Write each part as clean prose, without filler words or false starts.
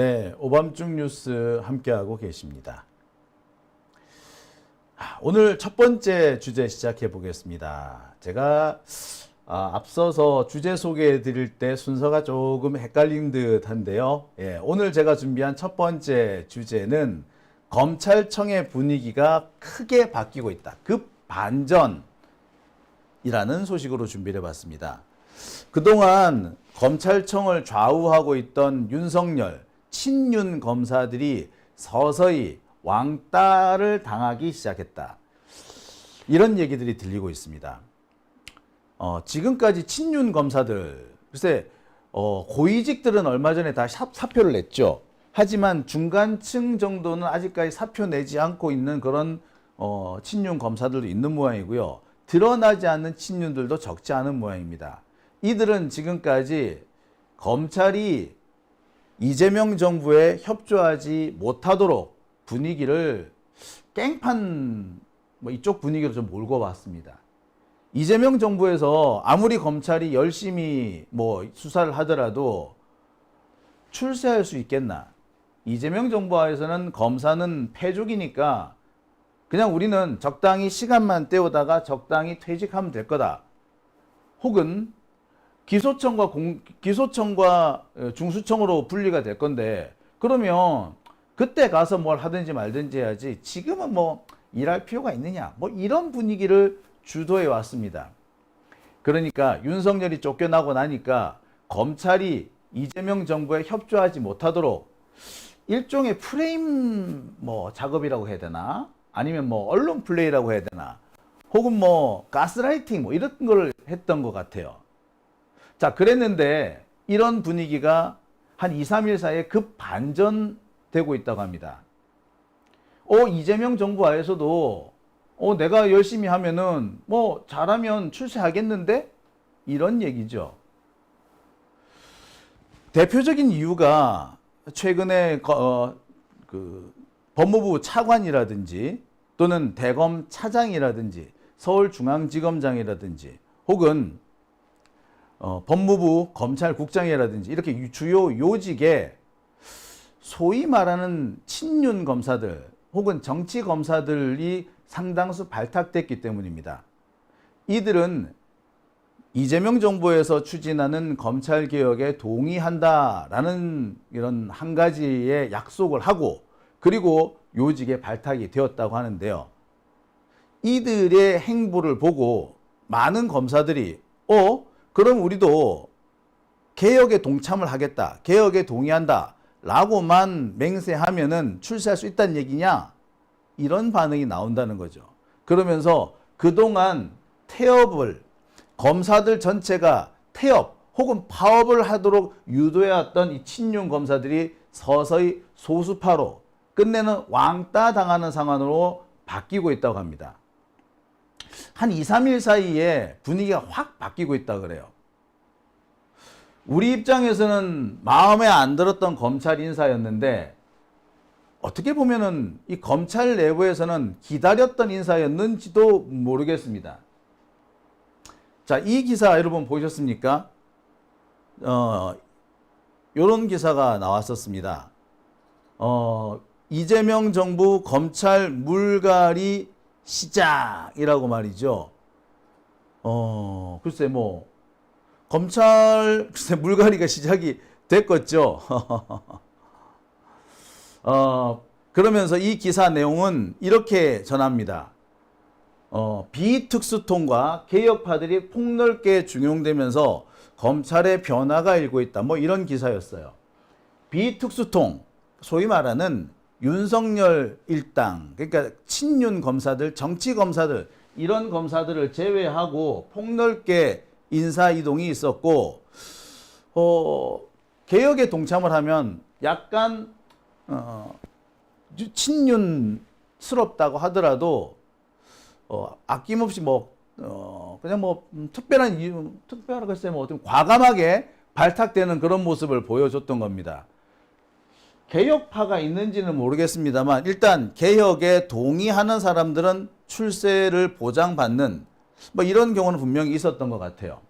네, 오밤중 뉴스 함께하고 계십니다. 오늘 첫 번째 주제 시작해 보겠습니다. 제가 앞서서 주제 소개해 드릴 때 순서가 조금 헷갈린 듯 한데요. 오늘 제가 준비한 첫 번째 주제는 검찰청의 분위기가 크게 바뀌고 있다. 급 반전이라는 소식으로 준비를 해봤습니다. 그동안 검찰청을 좌우하고 있던 윤석열, 친윤 검사들이 서서히 왕따를 당하기 시작했다. 이런 얘기들이 들리고 있습니다. 지금까지 친윤 검사들, 글쎄 고위직들은 얼마 전에 다 사표를 냈죠. 하지만 중간층 정도는 아직까지 사표 내지 않고 있는 그런 친윤 검사들도 있는 모양이고요. 드러나지 않는 친윤들도 적지 않은 모양입니다. 이들은 지금까지 검찰이 이재명 정부에 협조하지 못하도록 분위기를 깽판 이쪽 분위기로 좀 몰고 왔습니다. 이재명 정부에서 아무리 검찰이 열심히 수사를 하더라도 출세할 수 있겠나? 이재명 정부에서는 검사는 패족이니까 그냥 우리는 적당히 시간만 때우다가 적당히 퇴직하면 될 거다. 혹은 기소청과 중수청으로 분리가 될 건데 그러면 그때 가서 뭘 하든지 말든지 해야지 지금은 일할 필요가 있느냐 이런 분위기를 주도해 왔습니다. 그러니까 윤석열이 쫓겨나고 나니까 검찰이 이재명 정부에 협조하지 못하도록 일종의 프레임 작업이라고 해야 되나 아니면 언론 플레이라고 해야 되나 혹은 가스라이팅 이런 걸 했던 것 같아요. 자, 그랬는데 이런 분위기가 한 2, 3일 사이에 급 반전되고 있다고 합니다. 이재명 정부 하에서도 내가 열심히 하면은 잘하면 출세하겠는데? 이런 얘기죠. 대표적인 이유가 최근에 법무부 차관이라든지 또는 대검 차장이라든지 서울중앙지검장이라든지 혹은 법무부 검찰국장이라든지 이렇게 주요 요직에 소위 말하는 친윤 검사들 혹은 정치 검사들이 상당수 발탁됐기 때문입니다. 이들은 이재명 정부에서 추진하는 검찰개혁에 동의한다라는 이런 한 가지의 약속을 하고 그리고 요직에 발탁이 되었다고 하는데요. 이들의 행보를 보고 많은 검사들이 그럼 우리도 개혁에 동참을 하겠다, 개혁에 동의한다 라고만 맹세하면은 출세할 수 있다는 얘기냐? 이런 반응이 나온다는 거죠. 그러면서 그동안 검사들 전체가 태업 혹은 파업을 하도록 유도해왔던 이 친윤 검사들이 서서히 소수파로 끝내는 왕따 당하는 상황으로 바뀌고 있다고 합니다. 한 2, 3일 사이에 분위기가 확 바뀌고 있다 그래요. 우리 입장에서는 마음에 안 들었던 검찰 인사였는데 어떻게 보면은 이 검찰 내부에서는 기다렸던 인사였는지도 모르겠습니다. 자, 이 기사 여러분 보셨습니까? 요런 기사가 나왔었습니다. 이재명 정부 검찰 물갈이 시작이라고 말이죠. 글쎄 검찰 물갈이가 시작이 됐겠죠. 그러면서 이 기사 내용은 이렇게 전합니다. 비특수통과 개혁파들이 폭넓게 중용되면서 검찰의 변화가 일고 있다. 이런 기사였어요. 비특수통, 소위 말하는 윤석열 일당, 그러니까 친윤 검사들, 정치 검사들, 이런 검사들을 제외하고 폭넓게 인사 이동이 있었고, 개혁에 동참을 하면 약간 친윤스럽다고 하더라도 아낌없이 그냥 특별한 이유, 글쎄 어떤 과감하게 발탁되는 그런 모습을 보여줬던 겁니다. 개혁파가 있는지는 모르겠습니다만 일단 개혁에 동의하는 사람들은 출세를 보장받는 이런 경우는 분명히 있었던 것 같아요.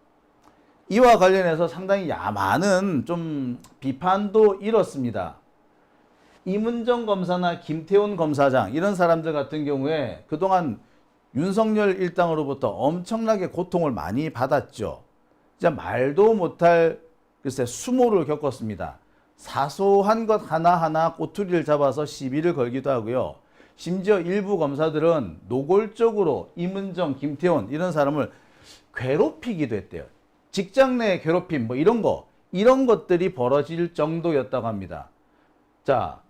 이와 관련해서 상당히 많은 좀 비판도 일었습니다. 이문정 검사나 김태훈 검사장 이런 사람들 같은 경우에 그동안 윤석열 일당으로부터 엄청나게 고통을 많이 받았죠. 진짜 말도 못할 글쎄 수모를 겪었습니다. 사소한 것 하나하나 꼬투리를 잡아서 시비를 걸기도 하고요. 심지어 일부 검사들은 노골적으로 이문정, 김태훈 이런 사람을 괴롭히기도 했대요. 직장 내 괴롭힘 뭐 이런 것들이 벌어질 정도였다고 합니다. 자,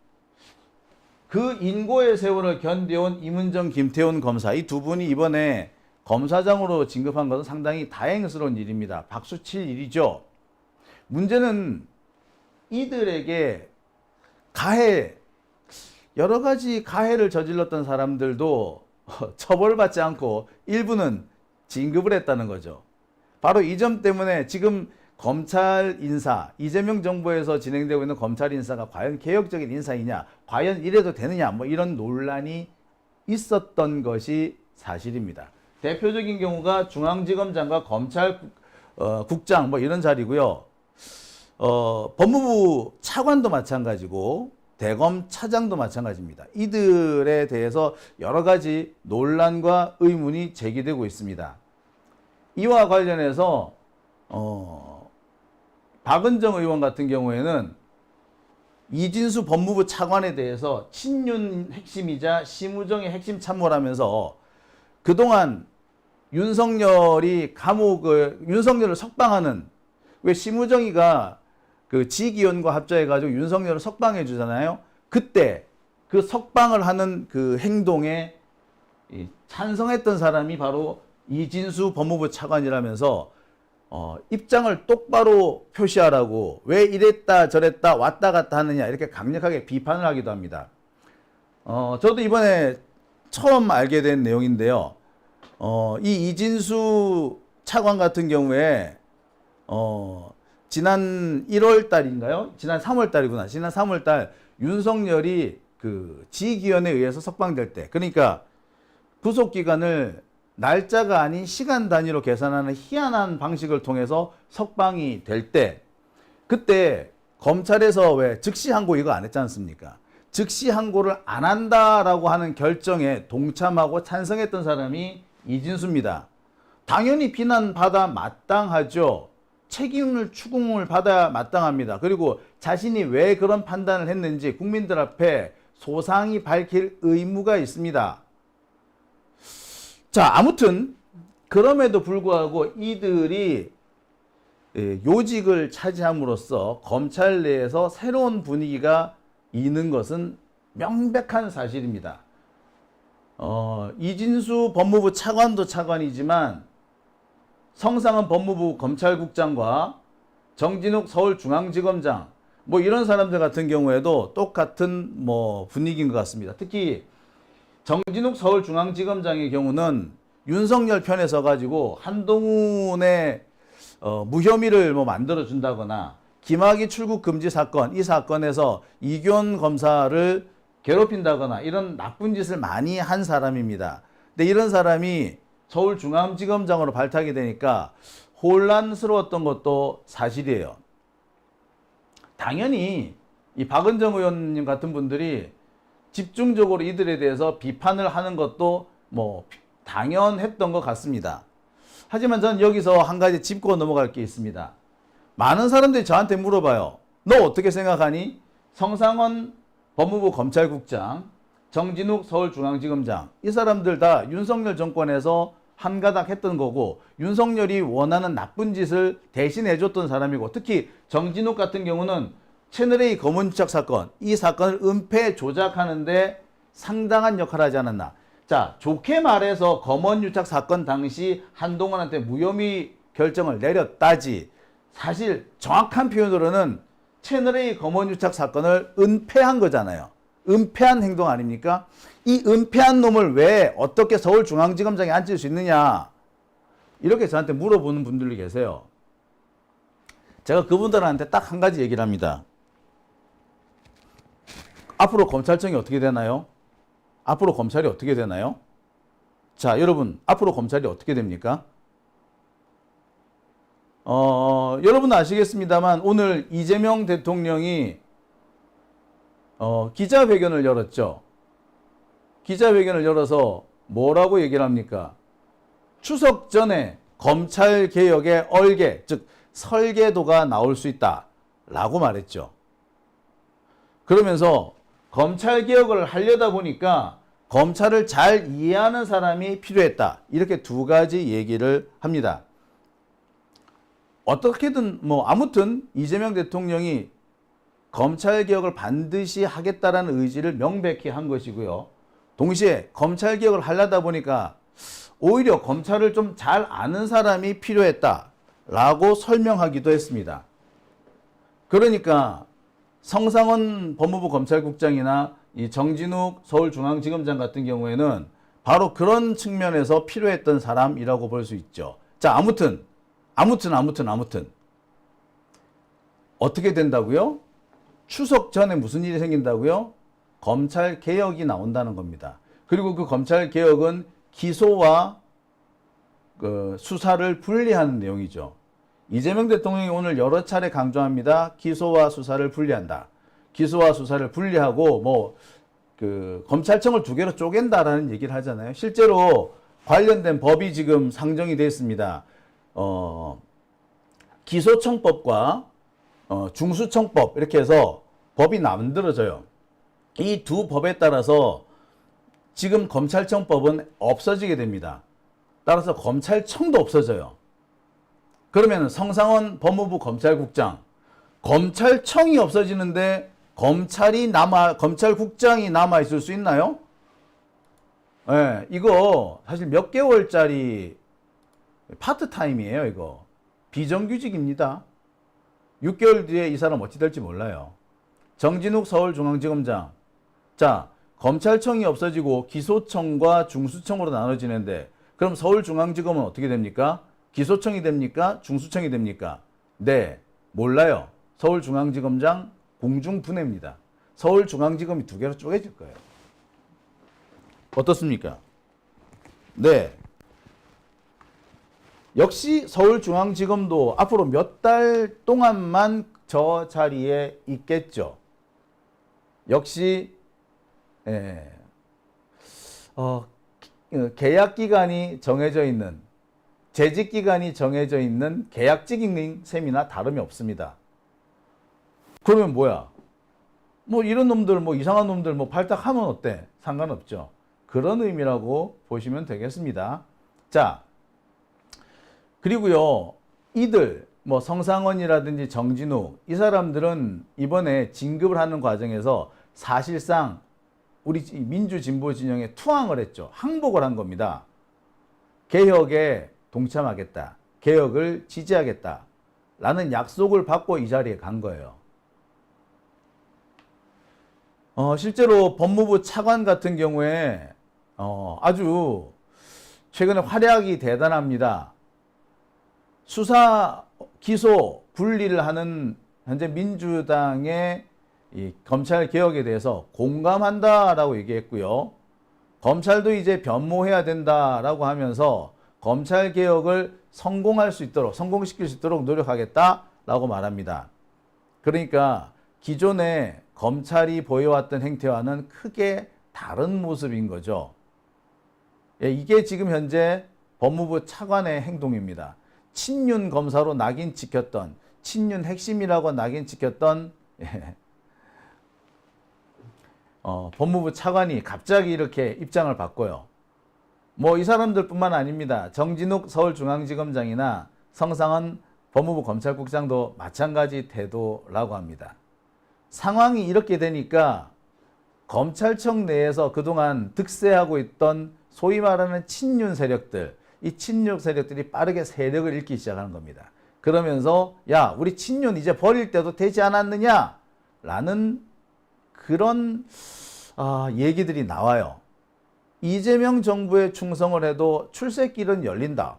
그 인고의 세월을 견뎌온 이문정, 김태훈 검사 이 두 분이 이번에 검사장으로 진급한 것은 상당히 다행스러운 일입니다. 박수 칠 일이죠. 문제는 이들에게 여러 가지 가해를 저질렀던 사람들도 처벌받지 않고 일부는 진급을 했다는 거죠. 바로 이 점 때문에 지금 검찰 인사, 이재명 정부에서 진행되고 있는 검찰 인사가 과연 개혁적인 인사이냐, 과연 이래도 되느냐, 뭐 이런 논란이 있었던 것이 사실입니다. 대표적인 경우가 중앙지검장과 검찰국장 뭐 이런 자리고요. 법무부 차관도 마찬가지고 대검 차장도 마찬가지입니다. 이들에 대해서 여러 가지 논란과 의문이 제기되고 있습니다. 이와 관련해서 박은정 의원 같은 경우에는 이진수 법무부 차관에 대해서 친윤 핵심이자 심우정의 핵심 참모를 하면서 그동안 윤석열을 석방하는, 왜 심우정이가 그 지기현과 합작해가지고 윤석열을 석방해 주잖아요. 그때 그 석방을 하는 그 행동에 찬성했던 사람이 바로 이진수 법무부 차관이라면서 입장을 똑바로 표시하라고, 왜 이랬다 저랬다 왔다 갔다 하느냐 이렇게 강력하게 비판을 하기도 합니다. 저도 이번에 처음 알게 된 내용인데요. 이 이진수 차관 같은 경우에 지난 1월 달인가요? 지난 3월 달이구나. 지난 3월 달 윤석열이 그 지기현에 의해서 석방될 때, 그러니까 구속 기간을 날짜가 아닌 시간 단위로 계산하는 희한한 방식을 통해서 석방이 될 때, 그때 검찰에서 왜 즉시 항고 이거 안 했지 않습니까? 즉시 항고를 안 한다라고 하는 결정에 동참하고 찬성했던 사람이 이진수입니다. 당연히 비난받아 마땅하죠. 책임을 추궁을 받아야 마땅합니다. 그리고 자신이 왜 그런 판단을 했는지 국민들 앞에 소상히 밝힐 의무가 있습니다. 자, 아무튼 그럼에도 불구하고 이들이 요직을 차지함으로써 검찰 내에서 새로운 분위기가 있는 것은 명백한 사실입니다. 이진수 법무부 차관도 차관이지만 성상은 법무부 검찰국장과 정진욱 서울중앙지검장 뭐 이런 사람들 같은 경우에도 똑같은 뭐 분위기인 것 같습니다. 특히 정진욱 서울중앙지검장의 경우는 윤석열 편에 서가지고 한동훈의 무혐의를 뭐 만들어준다거나 김학의 출국 금지 사건, 이 사건에서 이규원 검사를 괴롭힌다거나 이런 나쁜 짓을 많이 한 사람입니다. 근데 이런 사람이 서울중앙지검장으로 발탁이 되니까 혼란스러웠던 것도 사실이에요. 당연히 이 박은정 의원님 같은 분들이 집중적으로 이들에 대해서 비판을 하는 것도 뭐 당연했던 것 같습니다. 하지만 저는 여기서 한 가지 짚고 넘어갈 게 있습니다. 많은 사람들이 저한테 물어봐요. 너 어떻게 생각하니? 성상원 법무부 검찰국장, 정진욱 서울중앙지검장, 이 사람들 다 윤석열 정권에서 한가닥 했던 거고 윤석열이 원하는 나쁜 짓을 대신해줬던 사람이고, 특히 정진욱 같은 경우는 채널A 검언유착 사건, 이 사건을 은폐 조작하는데 상당한 역할을 하지 않았나. 자, 좋게 말해서 검언유착 사건 당시 한동훈한테 무혐의 결정을 내렸다지, 사실 정확한 표현으로는 채널A 검언유착 사건을 은폐한 거잖아요. 은폐한 행동 아닙니까? 이 은폐한 놈을 왜 어떻게 서울중앙지검장에 앉힐 수 있느냐, 이렇게 저한테 물어보는 분들이 계세요. 제가 그분들한테 딱 한 가지 얘기를 합니다. 앞으로 검찰청이 어떻게 되나요? 앞으로 검찰이 어떻게 되나요? 자, 여러분, 앞으로 검찰이 어떻게 됩니까? 여러분 아시겠습니다만 오늘 이재명 대통령이 기자회견을 열었죠. 기자회견을 열어서 뭐라고 얘기를 합니까? 추석 전에 검찰 개혁의 얼개, 즉 설계도가 나올 수 있다라고 말했죠. 그러면서 검찰 개혁을 하려다 보니까 검찰을 잘 이해하는 사람이 필요했다. 이렇게 두 가지 얘기를 합니다. 어떻게든 아무튼 이재명 대통령이 검찰 개혁을 반드시 하겠다라는 의지를 명백히 한 것이고요. 동시에 검찰 개혁을 하려다 보니까 오히려 검찰을 좀 잘 아는 사람이 필요했다라고 설명하기도 했습니다. 그러니까 성상원 법무부 검찰국장이나 이 정진욱 서울중앙지검장 같은 경우에는 바로 그런 측면에서 필요했던 사람이라고 볼 수 있죠. 자, 아무튼 어떻게 된다고요? 추석 전에 무슨 일이 생긴다고요? 검찰 개혁이 나온다는 겁니다. 그리고 그 검찰 개혁은 기소와 그 수사를 분리하는 내용이죠. 이재명 대통령이 오늘 여러 차례 강조합니다. 기소와 수사를 분리한다. 기소와 수사를 분리하고 그 검찰청을 두 개로 쪼갠다라는 얘기를 하잖아요. 실제로 관련된 법이 지금 상정이 되어 있습니다. 기소청법과 중수청법 이렇게 해서 법이 만들어져요. 이 두 법에 따라서 지금 검찰청법은 없어지게 됩니다. 따라서 검찰청도 없어져요. 그러면 성상원 법무부 검찰국장, 검찰청이 없어지는데 검찰국장이 남아있을 수 있나요? 네, 이거 사실 몇 개월짜리 파트타임이에요, 이거. 비정규직입니다. 6개월 뒤에 이 사람 어찌 될지 몰라요. 정진욱 서울중앙지검장. 자, 검찰청이 없어지고 기소청과 중수청으로 나눠지는데 그럼 서울중앙지검은 어떻게 됩니까? 기소청이 됩니까? 중수청이 됩니까? 네, 몰라요. 서울중앙지검장 공중분해입니다. 서울중앙지검이 두 개로 쪼개질 거예요. 어떻습니까? 네. 역시 서울중앙지검도 앞으로 몇 달 동안만 저 자리에 있겠죠. 역시 계약 기간이 정해져 있는, 재직 기간이 정해져 있는 계약직인 셈이나 다름이 없습니다. 그러면 뭐야? 이런 놈들, 이상한 놈들 발탁하면 어때? 상관없죠. 그런 의미라고 보시면 되겠습니다. 자, 그리고요, 이들, 성상원이라든지 정진욱, 이 사람들은 이번에 진급을 하는 과정에서 사실상 우리 민주진보 진영에 투항을 했죠. 항복을 한 겁니다. 개혁에 동참하겠다. 개혁을 지지하겠다. 라는 약속을 받고 이 자리에 간 거예요. 실제로 법무부 차관 같은 경우에 아주 최근에 활약이 대단합니다. 수사, 기소, 분리를 하는 현재 민주당의 이 검찰 개혁에 대해서 공감한다라고 얘기했고요. 검찰도 이제 변모해야 된다라고 하면서 검찰 개혁을 성공시킬 수 있도록 노력하겠다라고 말합니다. 그러니까 기존에 검찰이 보여왔던 행태와는 크게 다른 모습인 거죠. 이게 지금 현재 법무부 차관의 행동입니다. 친윤 검사로 낙인 찍혔던, 친윤 핵심이라고 낙인 찍혔던 법무부 차관이 갑자기 이렇게 입장을 바꿔요. 이 사람들뿐만 아닙니다. 정진욱 서울중앙지검장이나 성상원 법무부 검찰국장도 마찬가지 태도라고 합니다. 상황이 이렇게 되니까 검찰청 내에서 그동안 득세하고 있던 소위 말하는 친윤 세력들, 이 친윤 세력들이 빠르게 세력을 잃기 시작하는 겁니다. 그러면서 야, 우리 친윤 이제 버릴 때도 되지 않았느냐? 라는 그런 얘기들이 나와요. 이재명 정부에 충성을 해도 출세길은 열린다.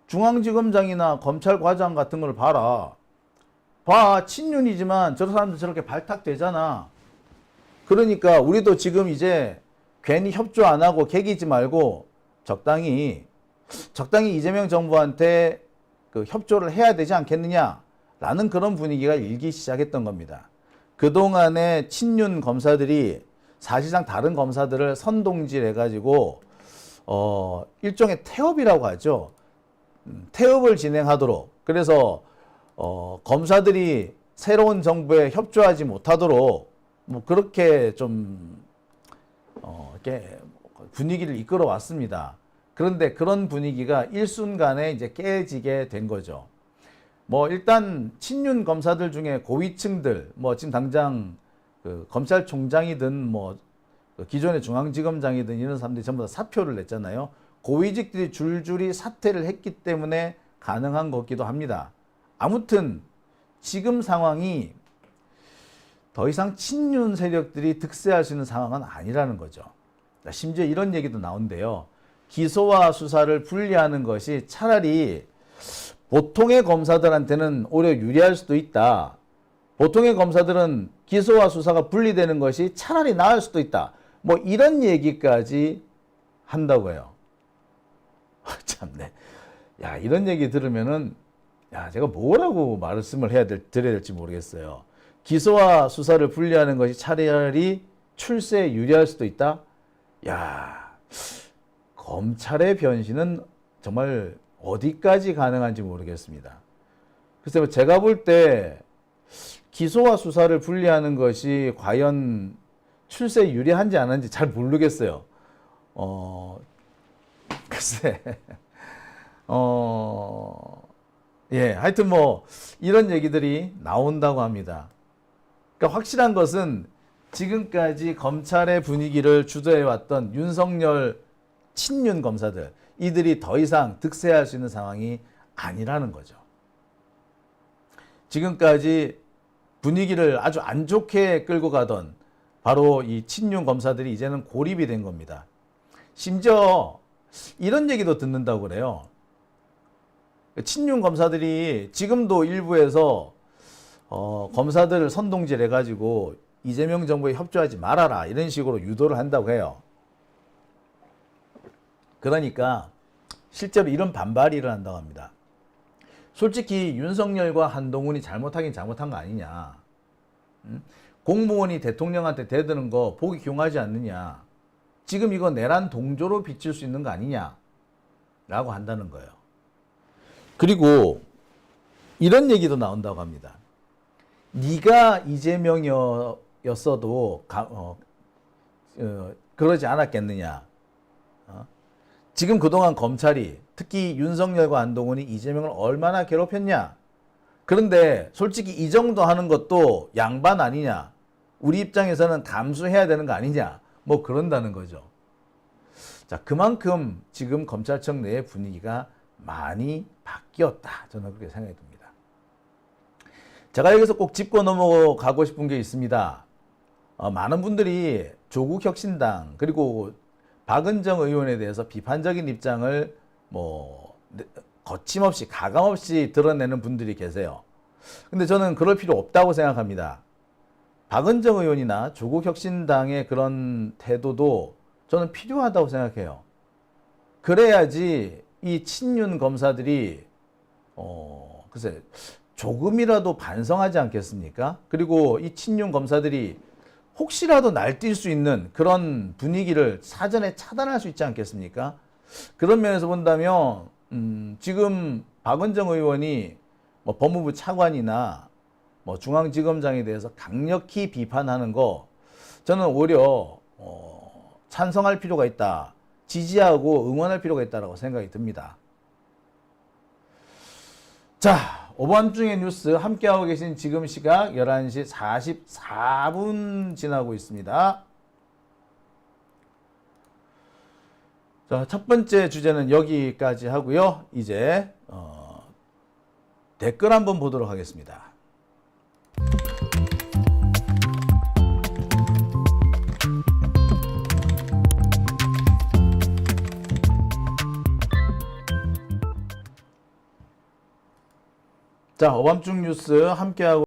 중앙지검장이나 검찰과장 같은 걸 봐라. 친윤이지만 저 사람들 저렇게 발탁되잖아. 그러니까 우리도 지금 이제 괜히 협조 안 하고 개기지 말고 적당히 이재명 정부한테 그 협조를 해야 되지 않겠느냐라는 그런 분위기가 일기 시작했던 겁니다. 그동안의 친윤 검사들이 사실상 다른 검사들을 선동질 해가지고 일종의 태업이라고 하죠. 태업을 진행하도록, 그래서 검사들이 새로운 정부에 협조하지 못하도록 뭐 그렇게 좀 이렇게 분위기를 이끌어 왔습니다. 그런데 그런 분위기가 일순간에 이제 깨지게 된 거죠. 뭐 일단 친윤 검사들 중에 고위층들, 뭐 지금 당장 그 검찰총장이든 뭐 기존의 중앙지검장이든 이런 사람들이 전부 다 사표를 냈잖아요. 고위직들이 줄줄이 사퇴를 했기 때문에 가능한 거기도 합니다. 아무튼 지금 상황이 더 이상 친윤 세력들이 득세할 수 있는 상황은 아니라는 거죠. 심지어 이런 얘기도 나온대요. 기소와 수사를 분리하는 것이 차라리 보통의 검사들한테는 오히려 유리할 수도 있다. 보통의 검사들은 기소와 수사가 분리되는 것이 차라리 나을 수도 있다. 뭐 이런 얘기까지 한다고 해요. 참네. 야, 이런 얘기 들으면은 제가 뭐라고 말씀을 드려야 될지 모르겠어요. 기소와 수사를 분리하는 것이 차라리 출세에 유리할 수도 있다. 야, 검찰의 변신은 정말 어디까지 가능한지 모르겠습니다. 글쎄요, 제가 볼 때 기소와 수사를 분리하는 것이 과연 출세에 유리한지 안 한지 잘 모르겠어요. 글쎄, 하여튼 뭐 이런 얘기들이 나온다고 합니다. 그러니까 확실한 것은 지금까지 검찰의 분위기를 주도해왔던 윤석열 친윤 검사들, 이들이 더 이상 득세할 수 있는 상황이 아니라는 거죠. 지금까지 분위기를 아주 안 좋게 끌고 가던 바로 이 친윤 검사들이 이제는 고립이 된 겁니다. 심지어 이런 얘기도 듣는다고 그래요. 친윤 검사들이 지금도 일부에서 검사들을 선동질 해가지고 이재명 정부에 협조하지 말아라 이런 식으로 유도를 한다고 해요. 그러니까 실제로 이런 반발이 일어난다고 합니다. 솔직히 윤석열과 한동훈이 잘못하긴 잘못한 거 아니냐. 공무원이 대통령한테 대드는 거 보기 흉하지 않느냐. 지금 이거 내란 동조로 비칠 수 있는 거 아니냐. 라고 한다는 거예요. 그리고 이런 얘기도 나온다고 합니다. 네가 이재명이었어도 그러지 않았겠느냐. 지금 그동안 검찰이 특히 윤석열과 한동훈이 이재명을 얼마나 괴롭혔냐. 그런데 솔직히 이 정도 하는 것도 양반 아니냐. 우리 입장에서는 감수해야 되는 거 아니냐. 뭐 그런다는 거죠. 자, 그만큼 지금 검찰청 내의 분위기가 많이 바뀌었다. 저는 그렇게 생각이 듭니다. 제가 여기서 꼭 짚고 넘어가고 싶은 게 있습니다. 많은 분들이 조국혁신당 그리고 박은정 의원에 대해서 비판적인 입장을 뭐 거침없이 가감없이 드러내는 분들이 계세요. 근데 저는 그럴 필요 없다고 생각합니다. 박은정 의원이나 조국혁신당의 그런 태도도 저는 필요하다고 생각해요. 그래야지 이 친윤 검사들이 글쎄 조금이라도 반성하지 않겠습니까? 그리고 이 친윤 검사들이 혹시라도 날뛸 수 있는 그런 분위기를 사전에 차단할 수 있지 않겠습니까? 그런 면에서 본다면 지금 박은정 의원이 뭐 법무부 차관이나 뭐 중앙지검장에 대해서 강력히 비판하는 거 저는 오히려 찬성할 필요가 있다. 지지하고 응원할 필요가 있다고 생각이 듭니다. 자, 오밤중의 뉴스 함께하고 계신 지금 시각 11시 44분 지나고 있습니다. 자, 첫 번째 주제는 여기까지 하고요. 이제 댓글 한번 보도록 하겠습니다. 자, 오밤중 뉴스 함께하고